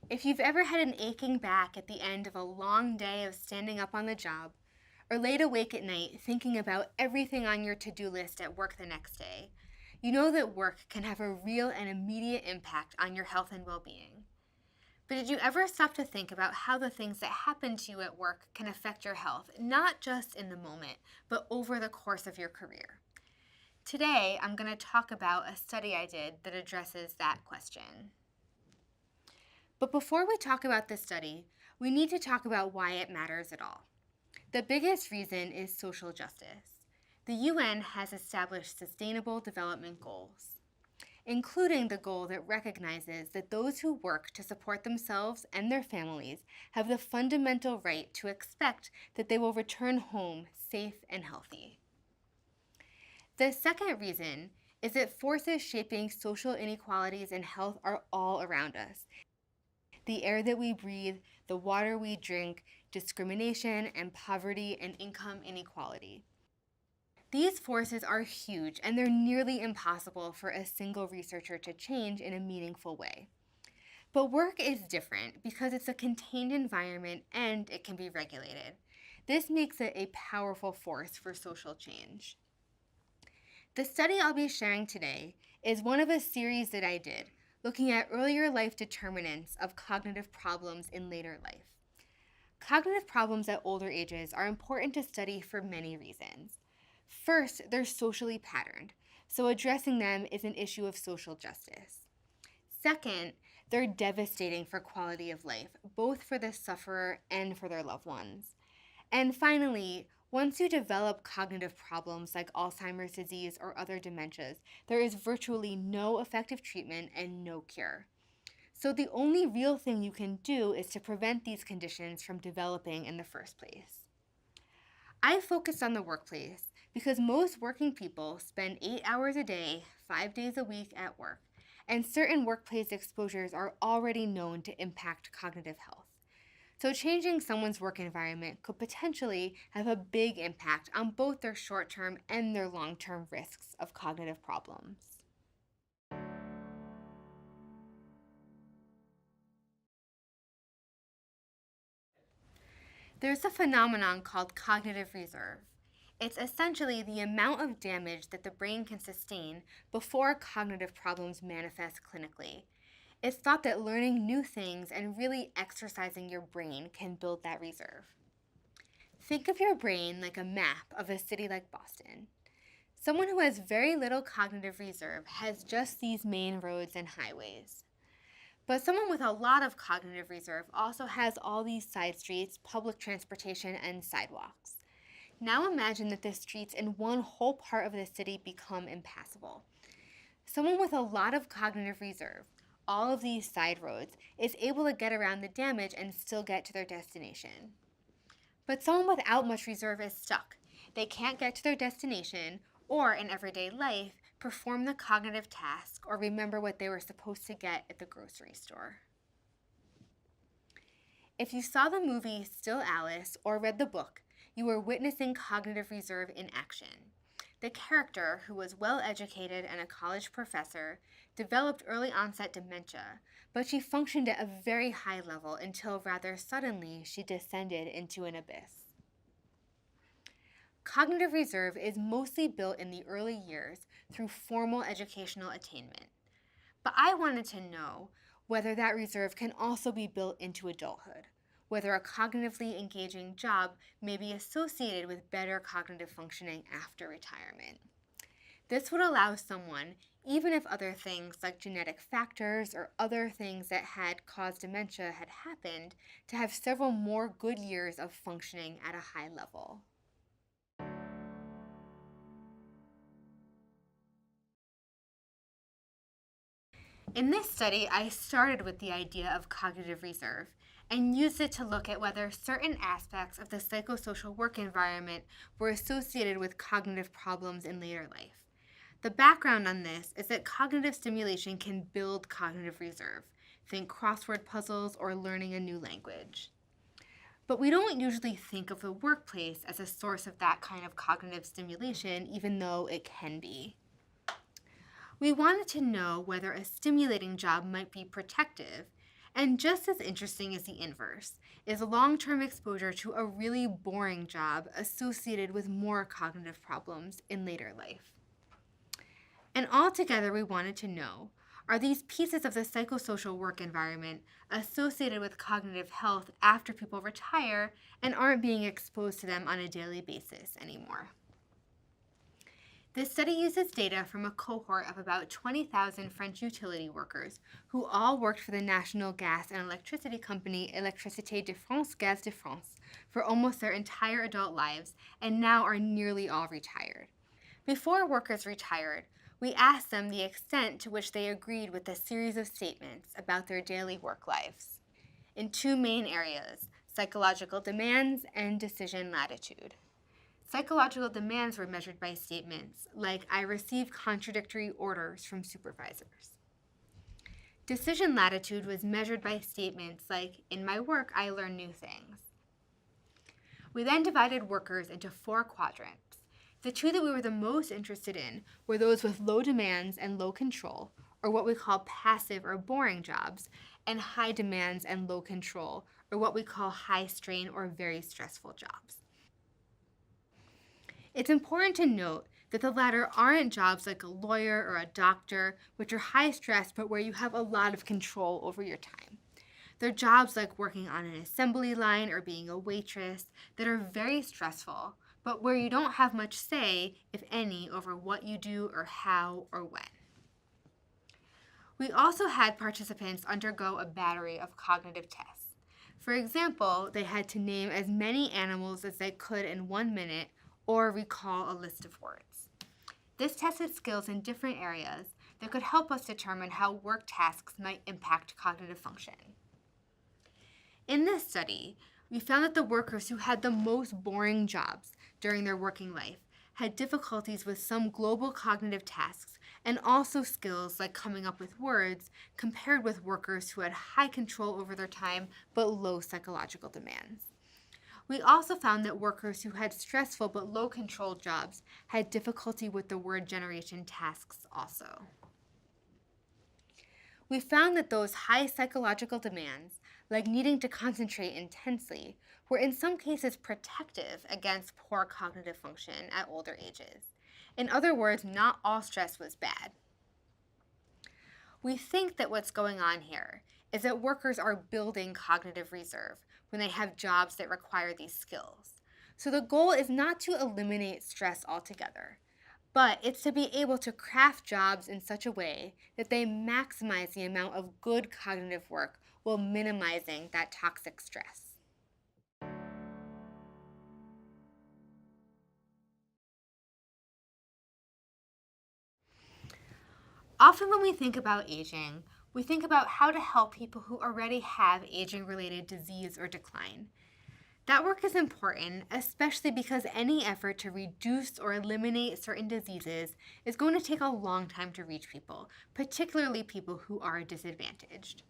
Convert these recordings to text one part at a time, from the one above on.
If you've ever had an aching back at the end of a long day of standing up on the job, or laid awake at night thinking about everything on your to-do list at work the next day, you know that work can have a real and immediate impact on your health and well-being. But did you ever stop to think about how the things that happen to you at work can affect your health, not just in the moment, but over the course of your career? Today, I'm going to talk about a study I did that addresses that question. But before we talk about this study, we need to talk about why it matters at all. The biggest reason is social justice. The UN has established sustainable development goals, including the goal that recognizes that those who work to support themselves and their families have the fundamental right to expect that they will return home safe and healthy. The second reason is that forces shaping social inequalities in health are all around us. The air that we breathe, the water we drink, discrimination and poverty and income inequality. These forces are huge, and they're nearly impossible for a single researcher to change in a meaningful way. But work is different because it's a contained environment and it can be regulated. This makes it a powerful force for social change. The study I'll be sharing today is one of a series that I did, looking at earlier life determinants of cognitive problems in later life. Cognitive problems at older ages are important to study for many reasons. First, they're socially patterned, so addressing them is an issue of social justice. Second, they're devastating for quality of life, both for the sufferer and for their loved ones. And finally, once you develop cognitive problems like Alzheimer's disease or other dementias, there is virtually no effective treatment and no cure. So the only real thing you can do is to prevent these conditions from developing in the first place. I focused on the workplace because most working people spend 8 hours a day, 5 days a week at work, and certain workplace exposures are already known to impact cognitive health. So changing someone's work environment could potentially have a big impact on both their short-term and their long-term risks of cognitive problems. There's a phenomenon called cognitive reserve. It's essentially the amount of damage that the brain can sustain before cognitive problems manifest clinically. It's thought that learning new things and really exercising your brain can build that reserve. Think of your brain like a map of a city like Boston. Someone who has very little cognitive reserve has just these main roads and highways. But someone with a lot of cognitive reserve also has all these side streets, public transportation, and sidewalks. Now imagine that the streets in one whole part of the city become impassable. Someone with a lot of cognitive reserve, all of these side roads, is able to get around the damage and still get to their destination. But someone without much reserve is stuck. They can't get to their destination, or in everyday life, perform the cognitive task or remember what they were supposed to get at the grocery store. If you saw the movie Still Alice or read the book, you were witnessing cognitive reserve in action. The character, who was well educated and a college professor, developed early onset dementia, but she functioned at a very high level until rather suddenly she descended into an abyss. Cognitive reserve is mostly built in the early years through formal educational attainment. But I wanted to know whether that reserve can also be built into adulthood, whether a cognitively engaging job may be associated with better cognitive functioning after retirement. This would allow someone, even if other things like genetic factors or other things that had caused dementia had happened, to have several more good years of functioning at a high level. In this study, I started with the idea of cognitive reserve and used it to look at whether certain aspects of the psychosocial work environment were associated with cognitive problems in later life. The background on this is that cognitive stimulation can build cognitive reserve. Think crossword puzzles or learning a new language. But we don't usually think of the workplace as a source of that kind of cognitive stimulation, even though it can be. We wanted to know whether a stimulating job might be protective, And just as interesting as the inverse is long-term exposure to a really boring job associated with more cognitive problems in later life. And altogether, we wanted to know, are these pieces of the psychosocial work environment associated with cognitive health after people retire and aren't being exposed to them on a daily basis anymore? This study uses data from a cohort of about 20,000 French utility workers who all worked for the national gas and electricity company Électricité de France Gaz de France for almost their entire adult lives and now are nearly all retired. Before workers retired, we asked them the extent to which they agreed with a series of statements about their daily work lives in two main areas: psychological demands and decision latitude. Psychological demands were measured by statements like, "I receive contradictory orders from supervisors." Decision latitude was measured by statements like, "In my work, I learn new things." We then divided workers into 4 quadrants. The 2 that we were the most interested in were those with low demands and low control, or what we call passive or boring jobs, and high demands and low control, or what we call high strain or very stressful jobs. It's important to note that the latter aren't jobs like a lawyer or a doctor, which are high stress but where you have a lot of control over your time. They're jobs like working on an assembly line or being a waitress that are very stressful, but where you don't have much say, if any, over what you do or how or when. We also had participants undergo a battery of cognitive tests. For example, they had to name as many animals as they could in 1 minute or recall a list of words. This tested skills in different areas that could help us determine how work tasks might impact cognitive function. In this study, we found that the workers who had the most boring jobs during their working life had difficulties with some global cognitive tasks and also skills like coming up with words compared with workers who had high control over their time but low psychological demands. We also found that workers who had stressful but low control jobs had difficulty with the word generation tasks also. We found that those high psychological demands, like needing to concentrate intensely, were in some cases protective against poor cognitive function at older ages. In other words, not all stress was bad. We think that what's going on here is that workers are building cognitive reserve when they have jobs that require these skills. So the goal is not to eliminate stress altogether, but it's to be able to craft jobs in such a way that they maximize the amount of good cognitive work while minimizing that toxic stress. Often when we think about aging, we think about how to help people who already have aging-related disease or decline. That work is important, especially because any effort to reduce or eliminate certain diseases is going to take a long time to reach people, particularly people who are disadvantaged.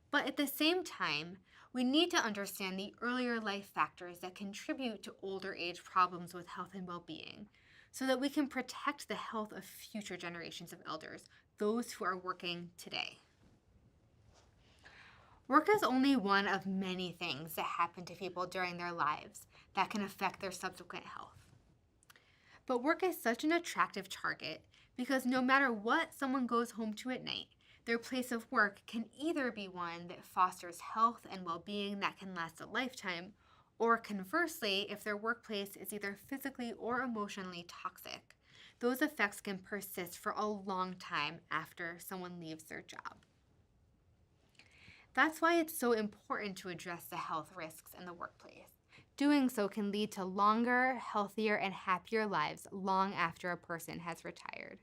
But at the same time, we need to understand the earlier life factors that contribute to older age problems with health and well-being, so that we can protect the health of future generations of elders, those who are working today. Work is only one of many things that happen to people during their lives that can affect their subsequent health. But work is such an attractive target because no matter what someone goes home to at night, their place of work can either be one that fosters health and well-being that can last a lifetime, or conversely, if their workplace is either physically or emotionally toxic, those effects can persist for a long time after someone leaves their job. That's why it's so important to address the health risks in the workplace. Doing so can lead to longer, healthier, and happier lives long after a person has retired.